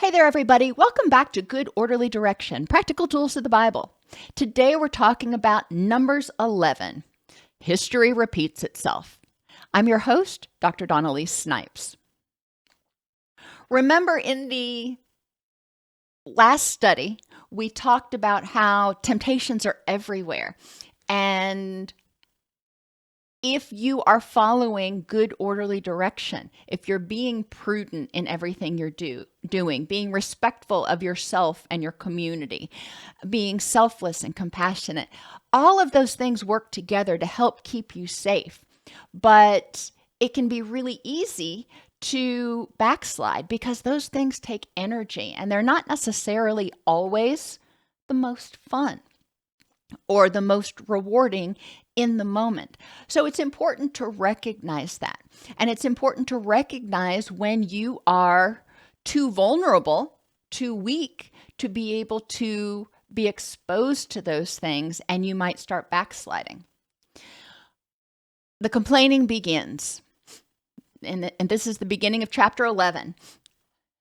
Hey there, everybody. Welcome back to Good Orderly Direction, Practical Tools of the Bible. Today we're talking about Numbers 11. History repeats itself. I'm your host, Dr. Donnelly Snipes. Remember in the last study, we talked about how temptations are everywhere. And if you are following good orderly direction, if you're being prudent in everything you're doing, being respectful of yourself and your community, being selfless and compassionate, all of those things work together to help keep you safe. But it can be really easy to backslide because those things take energy and they're not necessarily always the most fun or the most rewarding in the moment. So it's important to recognize that. And it's important to recognize when you are too vulnerable, too weak to be able to be exposed to those things, and you might start backsliding. The complaining begins. And this is the beginning of chapter 11.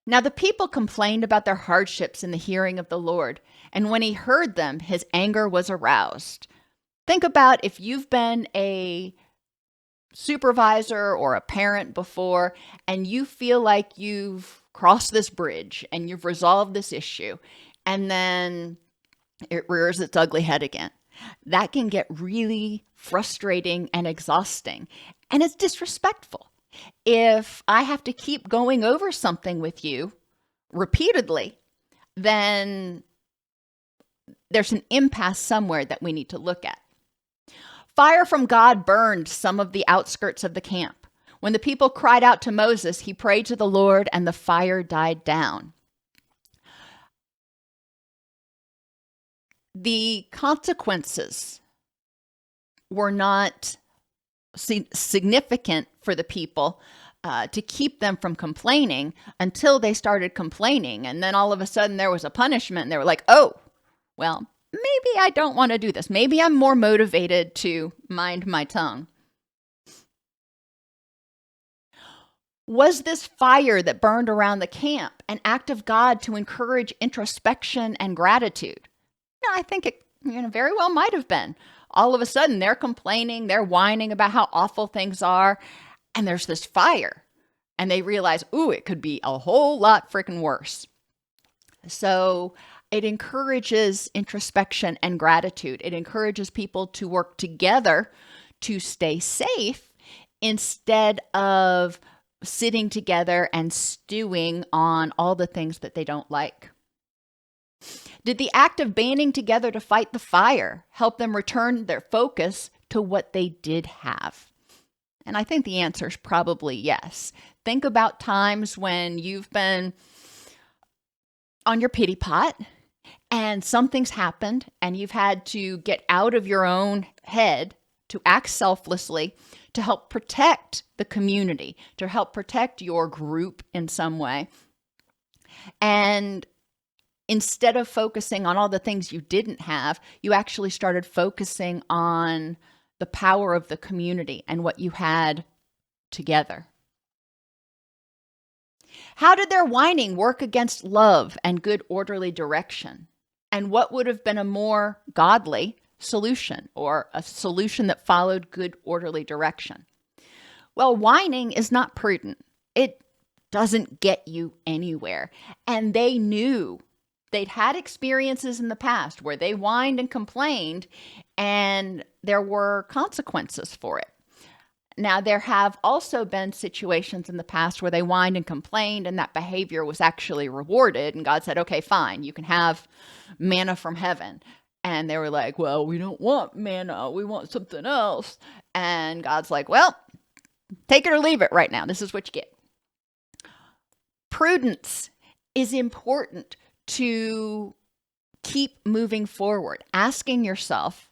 Now the people complained about their hardships in the hearing of the Lord, and when he heard them, his anger was aroused. Think about if you've been a supervisor or a parent before, and you feel like you've crossed this bridge and you've resolved this issue, and then it rears its ugly head again. That can get really frustrating and exhausting, and it's disrespectful. If I have to keep going over something with you repeatedly, then there's an impasse somewhere that we need to look at. Fire from God burned some of the outskirts of the camp. When the people cried out to Moses, he prayed to the Lord, and the fire died down. The consequences were not significant for the people to keep them from complaining until they started complaining. And then all of a sudden there was a punishment and they were like, oh, well, maybe I don't want to do this. Maybe I'm more motivated to mind my tongue. Was this fire that burned around the camp an act of God to encourage introspection and gratitude? No, I think it very well might have been. All of a sudden, they're complaining, they're whining about how awful things are, and there's this fire. And they realize, ooh, it could be a whole lot freaking worse. So it encourages introspection and gratitude. It encourages people to work together to stay safe instead of sitting together and stewing on all the things that they don't like. Did the act of banding together to fight the fire help them return their focus to what they did have? And I think the answer is probably yes. Think about times when you've been on your pity pot and something's happened and you've had to get out of your own head to act selflessly to help protect the community, to help protect your group in some way. And instead of focusing on all the things you didn't have, you actually started focusing on the power of the community and what you had together. How did their whining work against love and good orderly direction? And what would have been a more godly solution, or a solution that followed good orderly direction? Well, whining is not prudent. It doesn't get you anywhere. And they knew. They'd had experiences in the past where they whined and complained, and there were consequences for it. Now, there have also been situations in the past where they whined and complained, and that behavior was actually rewarded, and God said, okay, fine, you can have manna from heaven. And they were like, well, we don't want manna, we want something else. And God's like, well, take it or leave it right now. This is what you get. Prudence is important to keep moving forward, asking yourself,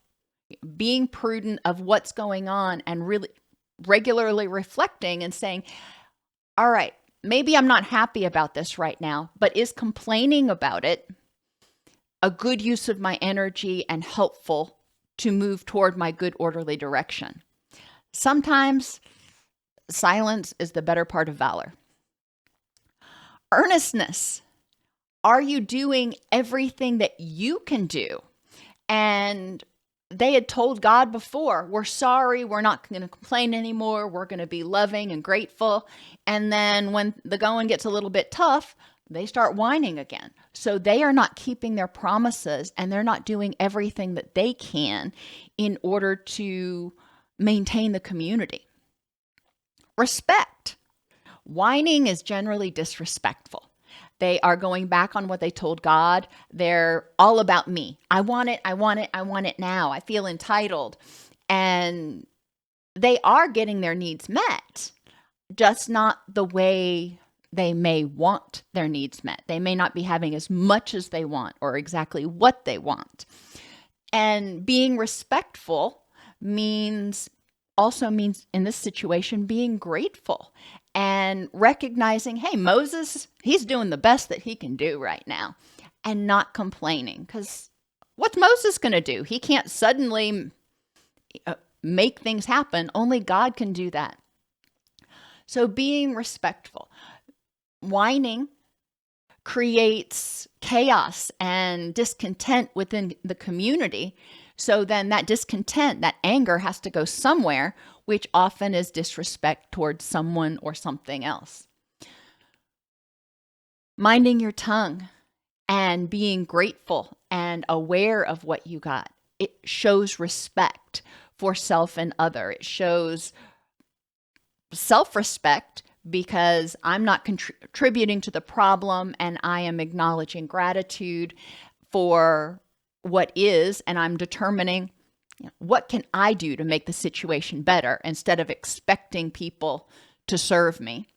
being prudent of what's going on, and really regularly reflecting and saying, all right, maybe I'm not happy about this right now, but is complaining about it a good use of my energy and helpful to move toward my good orderly direction? Sometimes silence is the better part of valor. Earnestness. Are you doing everything that you can do? And they had told God before, we're sorry, we're not going to complain anymore, we're going to be loving and grateful. And then when the going gets a little bit tough, they start whining again. So they are not keeping their promises, and they're not doing everything that they can in order to maintain the community. Respect. Whining is generally disrespectful. They are going back on what they told God. They're all about me. I want it. I want it. I want it now. I feel entitled. And they are getting their needs met, just not the way they may want their needs met. They may not be having as much as they want or exactly what they want. And being respectful also means in this situation being grateful and recognizing, hey, Moses, he's doing the best that he can do right now, and not complaining. Because what's Moses going to do? He can't suddenly make things happen. Only God can do that. So being respectful. Whining creates chaos and discontent within the community. So then that discontent, that anger has to go somewhere, which often is disrespect towards someone or something else. Minding your tongue and being grateful and aware of what you got. It shows respect for self and other. It shows self-respect because I'm not contributing to the problem, and I am acknowledging gratitude for what is, and I'm determining what can I do to make the situation better instead of expecting people to serve me.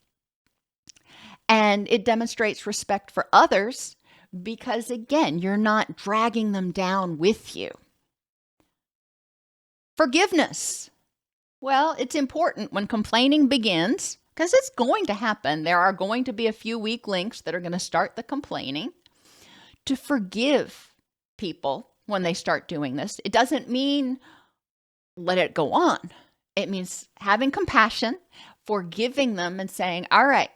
And it demonstrates respect for others because, again, you're not dragging them down with you. Forgiveness. Well, it's important when complaining begins, because it's going to happen. There are going to be a few weak links that are going to start the complaining, to forgive people when they start doing this. It doesn't mean let it go on. It means having compassion, forgiving them, and saying, all right,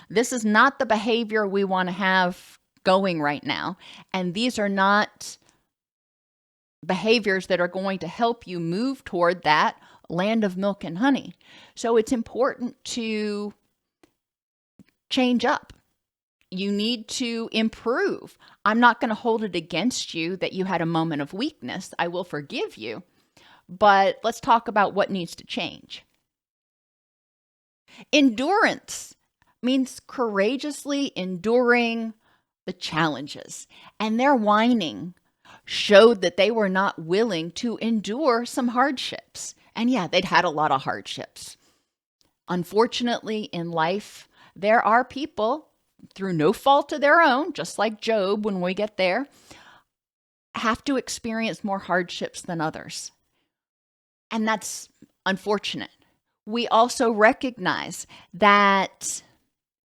this is not the behavior we want to have going right now. And these are not behaviors that are going to help you move toward that land of milk and honey. So it's important to change up. You need to improve. I'm not going to hold it against you that you had a moment of weakness. I will forgive you. But let's talk about what needs to change. Endurance means courageously enduring the challenges. And their whining showed that they were not willing to endure some hardships. And yeah, they'd had a lot of hardships. Unfortunately, in life, there are people, through no fault of their own, just like Job when we get there, have to experience more hardships than others. And that's unfortunate. We also recognize that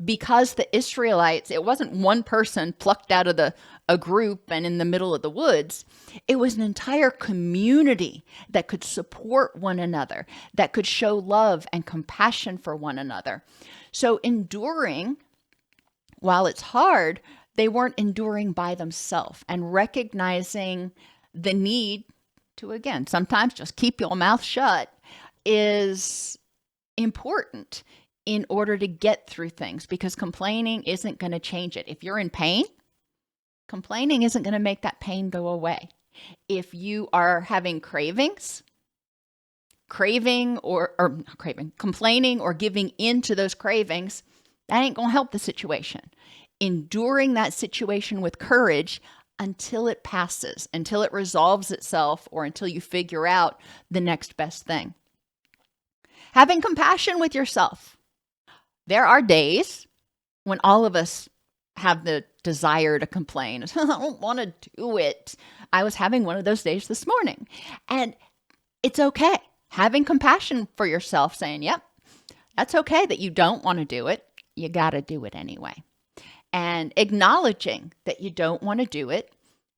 because the Israelites, it wasn't one person plucked out of a group and in the middle of the woods. It was an entire community that could support one another, that could show love and compassion for one another. So enduring, while it's hard, they weren't enduring by themselves, and recognizing the need to, again, sometimes just keep your mouth shut is important in order to get through things, because complaining isn't going to change it. If you're in pain, complaining isn't going to make that pain go away. If you are having complaining or giving in to those cravings, that ain't going to help the situation. Enduring that situation with courage until it passes, until it resolves itself, or until you figure out the next best thing. Having compassion with yourself. There are days when all of us have the desire to complain. I don't want to do it. I was having one of those days this morning. And it's okay. Having compassion for yourself, saying, yep, that's okay that you don't want to do it. You got to do it anyway. And acknowledging that you don't want to do it,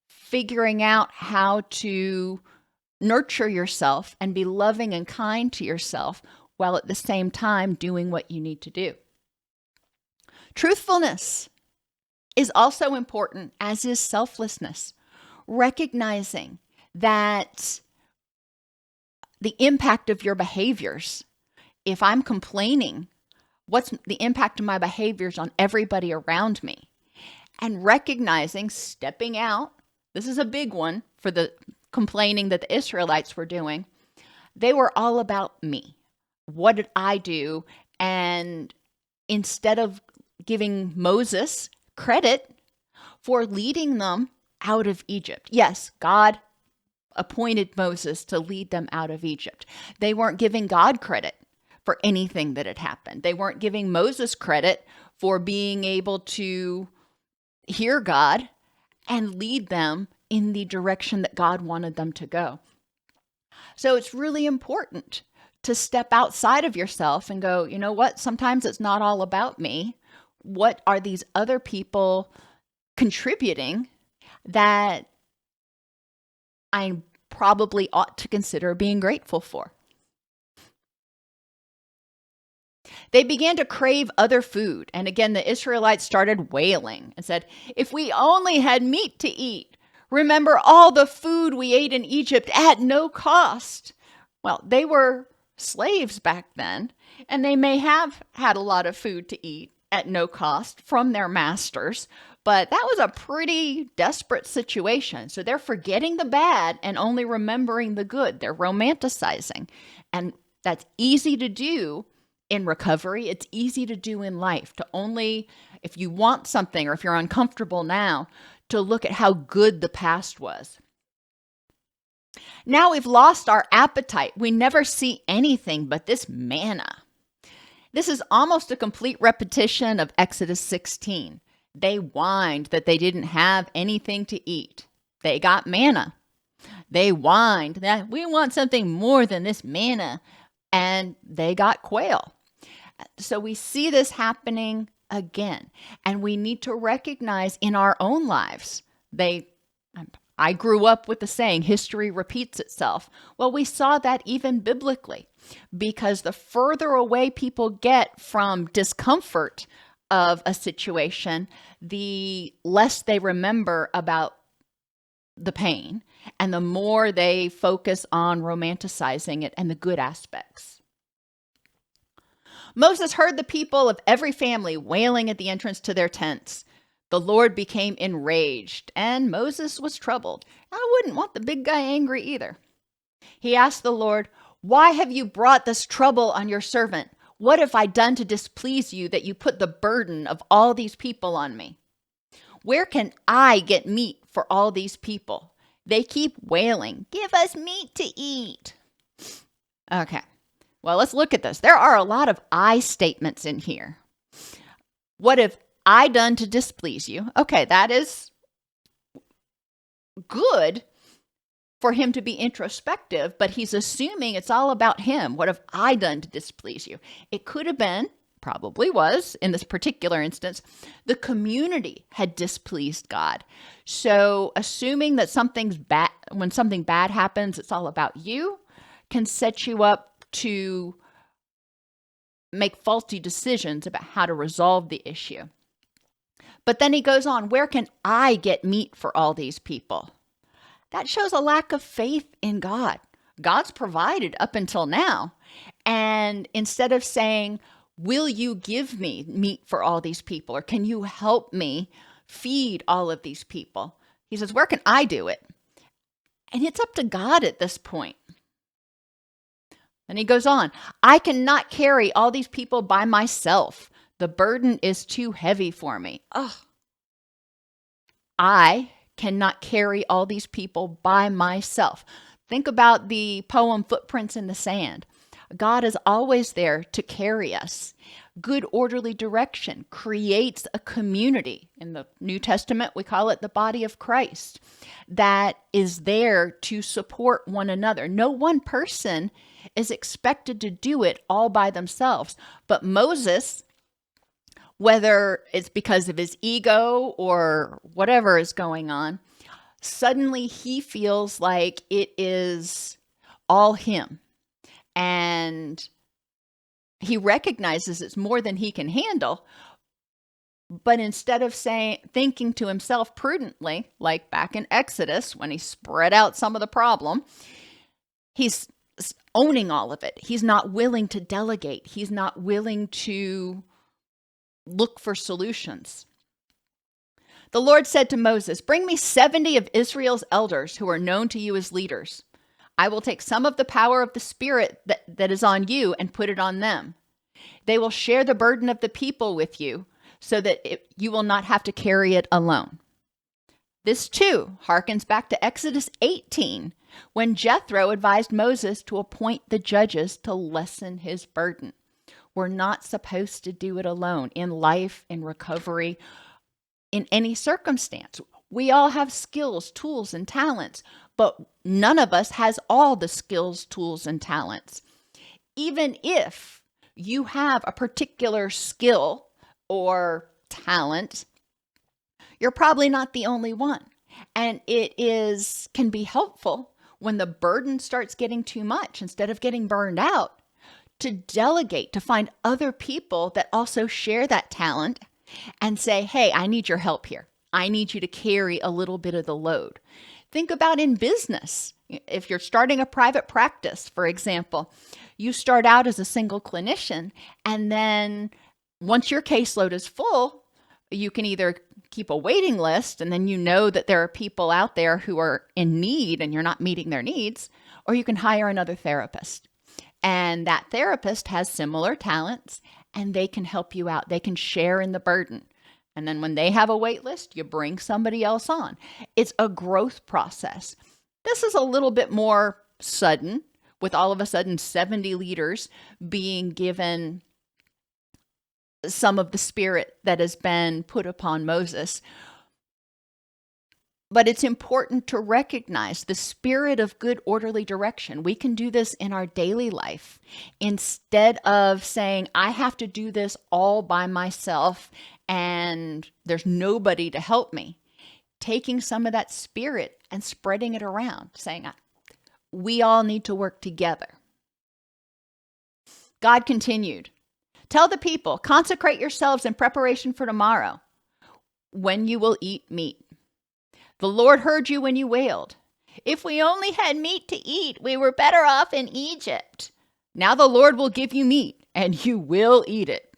figuring out how to nurture yourself and be loving and kind to yourself while at the same time doing what you need to do. Truthfulness. is also important, as is selflessness. Recognizing that the impact of your behaviors, if I'm complaining, what's the impact of my behaviors on everybody around me? And recognizing, stepping out, this is a big one for the complaining that the Israelites were doing. They were all about me. What did I do? And instead of giving Moses credit for leading them out of Egypt. Yes, God appointed Moses to lead them out of Egypt. They weren't giving God credit for anything that had happened. They weren't giving Moses credit for being able to hear God and lead them in the direction that God wanted them to go. So it's really important to step outside of yourself and go, you know what? Sometimes it's not all about me. What are these other people contributing that I probably ought to consider being grateful for? They began to crave other food. And again, the Israelites started wailing and said, if we only had meat to eat. Remember all the food we ate in Egypt at no cost. Well, they were slaves back then, and they may have had a lot of food to eat at no cost from their masters, but that was a pretty desperate situation. So they're forgetting the bad and only remembering the good. They're romanticizing. And that's easy to do in recovery. It's easy to do in life, to only, if you want something or if you're uncomfortable now, to look at how good the past was. Now we've lost our appetite. We never see anything but this manna. This is almost a complete repetition of Exodus 16. They whined that they didn't have anything to eat. They got manna. They whined that we want something more than this manna, and they got quail. So we see this happening again, and we need to recognize in our own lives, I grew up with the saying, history repeats itself. Well, we saw that even biblically, because the further away people get from discomfort of a situation, the less they remember about the pain, and the more they focus on romanticizing it and the good aspects. Moses heard the people of every family wailing at the entrance to their tents. The Lord became enraged, and Moses was troubled. I wouldn't want the big guy angry either. He asked the Lord, why have you brought this trouble on your servant? What have I done to displease you that you put the burden of all these people on me? Where can I get meat for all these people? They keep wailing, give us meat to eat. Okay, well, let's look at this. There are a lot of I statements in here. What have I done to displease you? Okay, that is good for him to be introspective, but he's assuming it's all about him. What have I done to displease you? It could have been, probably was, in this particular instance, the community had displeased God. So assuming that something's bad, when something bad happens, it's all about you, can set you up to make faulty decisions about how to resolve the issue. But then he goes on, where can I get meat for all these people? That shows a lack of faith in God. God's provided up until now. And instead of saying, will you give me meat for all these people? Or can you help me feed all of these people? He says, where can I do it? And it's up to God at this point. And he goes on, I cannot carry all these people by myself. The burden is too heavy for me. Ugh. I cannot carry all these people by myself. Think about the poem Footprints in the Sand. God is always there to carry us. Good orderly direction creates a community. In the New Testament, we call it the body of Christ, that is there to support one another. No one person is expected to do it all by themselves. But Moses, whether it's because of his ego or whatever is going on, suddenly he feels like it is all him. And he recognizes it's more than he can handle. But instead of thinking to himself prudently, like back in Exodus when he spread out some of the problem, he's owning all of it. He's not willing to delegate. He's not willing to look for solutions. The Lord said to Moses, "Bring me 70 of Israel's elders who are known to you as leaders. I will take some of the power of the Spirit that is on you and put it on them. They will share the burden of the people with you so that you will not have to carry it alone." This too harkens back to Exodus 18, when Jethro advised Moses to appoint the judges to lessen his burden. We're not supposed to do it alone in life, in recovery, in any circumstance. We all have skills, tools, and talents, but none of us has all the skills, tools, and talents. Even if you have a particular skill or talent, you're probably not the only one. And can be helpful when the burden starts getting too much, instead of getting burned out, to delegate, to find other people that also share that talent and say, "Hey, I need your help here. I need you to carry a little bit of the load." Think about in business. If you're starting a private practice, for example, you start out as a single clinician, and then once your caseload is full, you can either keep a waiting list, and then you know that there are people out there who are in need and you're not meeting their needs, or you can hire another therapist. And that therapist has similar talents, and they can help you out. They can share in the burden. And then when they have a wait list, you bring somebody else on. It's a growth process. This is a little bit more sudden, with all of a sudden 70 leaders being given some of the Spirit that has been put upon Moses. But it's important to recognize the spirit of good, orderly direction. We can do this in our daily life. Instead of saying, "I have to do this all by myself and there's nobody to help me," taking some of that spirit and spreading it around, saying, we all need to work together. God continued, "Tell the people, consecrate yourselves in preparation for tomorrow, when you will eat meat. The Lord heard you when you wailed. 'If we only had meat to eat, we were better off in Egypt.' Now the Lord will give you meat, and you will eat it.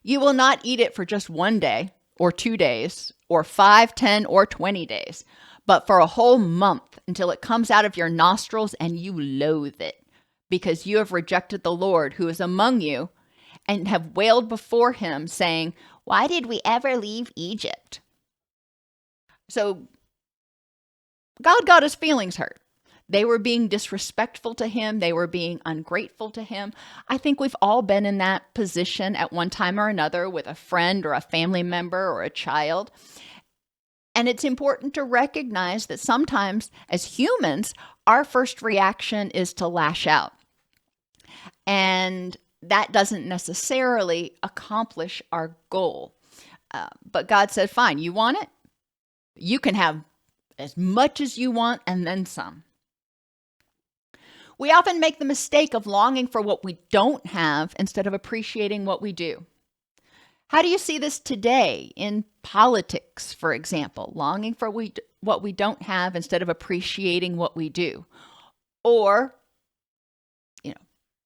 You will not eat it for just 1 day, or 2 days, or 5, 10, or 20 days, but for a whole month, until it comes out of your nostrils and you loathe it, because you have rejected the Lord who is among you, and have wailed before him, saying, 'Why did we ever leave Egypt?'" So God got his feelings hurt. They were being disrespectful to him. They were being ungrateful to him. I think we've all been in that position at one time or another with a friend or a family member or a child. And it's important to recognize that sometimes as humans, our first reaction is to lash out. And that doesn't necessarily accomplish our goal. But God said, "Fine, you want it? You can have as much as you want and then some." We often make the mistake of longing for what we don't have instead of appreciating what we do. How do you see this today in politics, for example? Longing for what we don't have instead of appreciating what we do. Or,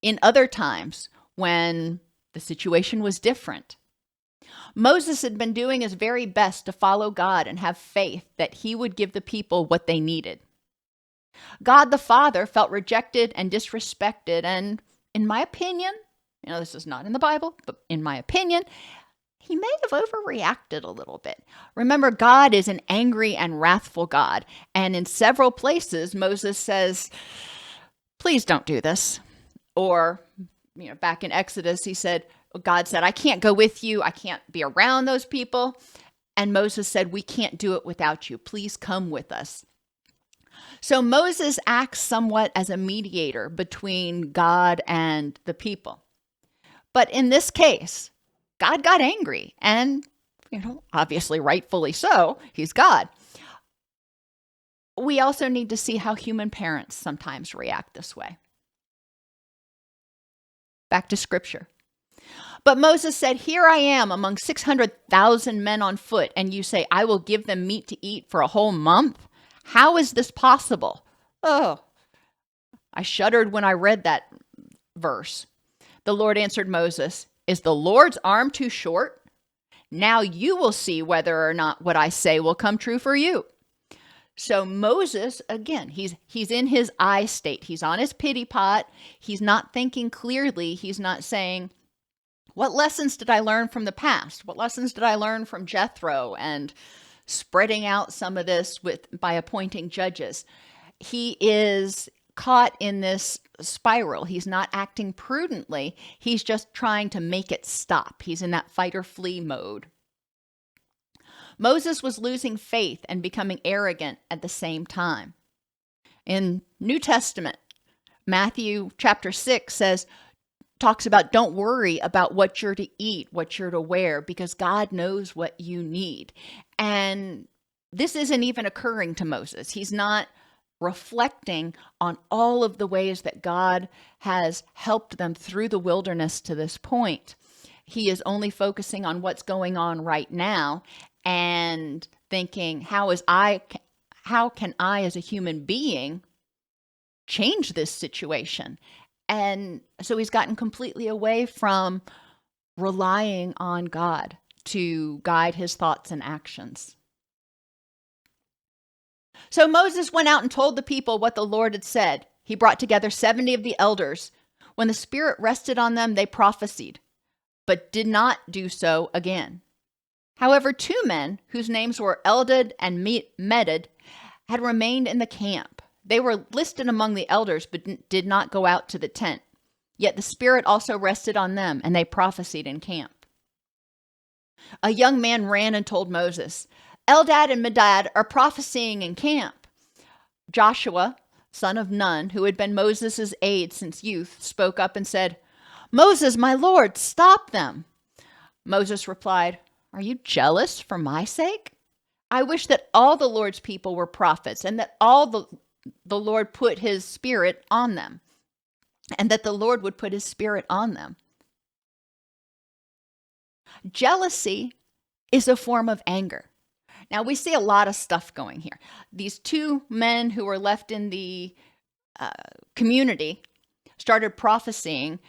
in other times when the situation was different. Moses had been doing his very best to follow God and have faith that he would give the people what they needed. God the Father felt rejected and disrespected, and in my opinion, this is not in the Bible, but in my opinion, he may have overreacted a little bit. Remember, God is an angry and wrathful God, and in several places, Moses says, "Please don't do this." Or, back in Exodus, God said, "I can't go with you. I can't be around those people." And Moses said, "We can't do it without you. Please come with us." So Moses acts somewhat as a mediator between God and the people. But in this case, God got angry, and, obviously rightfully so. He's God. We also need to see how human parents sometimes react this way. Back to scripture. But Moses said, "Here I am among 600,000 men on foot, and you say, I will give them meat to eat for a whole month? How is this possible?" Oh, I shuddered when I read that verse. The Lord answered Moses, "Is the Lord's arm too short? Now you will see whether or not what I say will come true for you." So Moses, again, he's in his I state. He's on his pity pot. He's not thinking clearly. He's not saying, what lessons did I learn from the past? What lessons did I learn from Jethro and spreading out some of this by appointing judges? He is caught in this spiral. He's not acting prudently. He's just trying to make it stop. He's in that fight or flee mode. Moses was losing faith and becoming arrogant at the same time. In New Testament, Matthew chapter 6 talks about, don't worry about what you're to eat, what you're to wear, because God knows what you need. And this isn't even occurring to Moses. He's not reflecting on all of the ways that God has helped them through the wilderness to this point. He is only focusing on what's going on right now and thinking, how can I as a human being change this situation? And so he's gotten completely away from relying on God to guide his thoughts and actions. So Moses went out and told the people what the Lord had said. He brought together 70 of the elders. When the Spirit rested on them, they prophesied, but did not do so again. However, 2 men, whose names were Eldad and Medad, had remained in the camp. They were listed among the elders, but did not go out to the tent. Yet the Spirit also rested on them, and they prophesied in camp. A young man ran and told Moses, "Eldad and Medad are prophesying in camp." Joshua, son of Nun, who had been Moses' aide since youth, spoke up and said, "Moses, my lord, stop them." Moses replied, "Are you jealous for my sake? I wish that all the Lord's people were prophets, and that all the Lord put his Spirit on them, and that the Lord would put his Spirit on them." Jealousy is a form of anger. Now, we see a lot of stuff going here. These 2 men who were left in the community started prophesying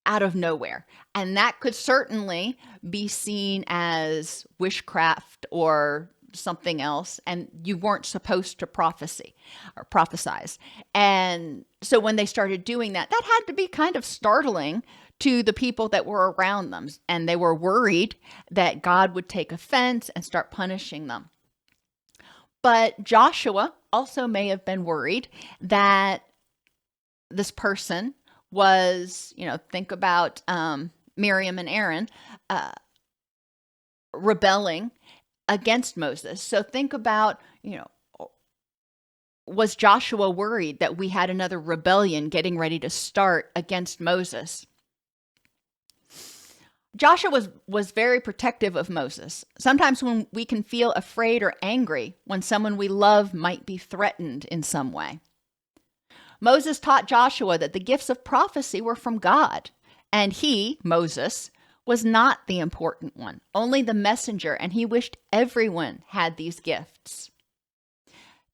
out of nowhere. And that could certainly be seen as witchcraft or something else. And you weren't supposed to prophesize. And so when they started doing that, that had to be kind of startling to the people that were around them. And they were worried that God would take offense and start punishing them. But Joshua also may have been worried that this person was, think about Miriam and Aaron rebelling against Moses. So think about, was Joshua worried that we had another rebellion getting ready to start against Moses? Joshua was very protective of Moses. Sometimes when we can feel afraid or angry when someone we love might be threatened in some way. Moses taught Joshua that the gifts of prophecy were from God, and he, Moses, was not the important one, only the messenger, and he wished everyone had these gifts.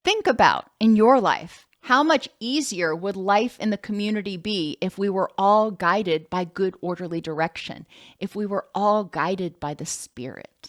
Think about, in your life, how much easier would life in the community be if we were all guided by good, orderly direction, if we were all guided by the Spirit?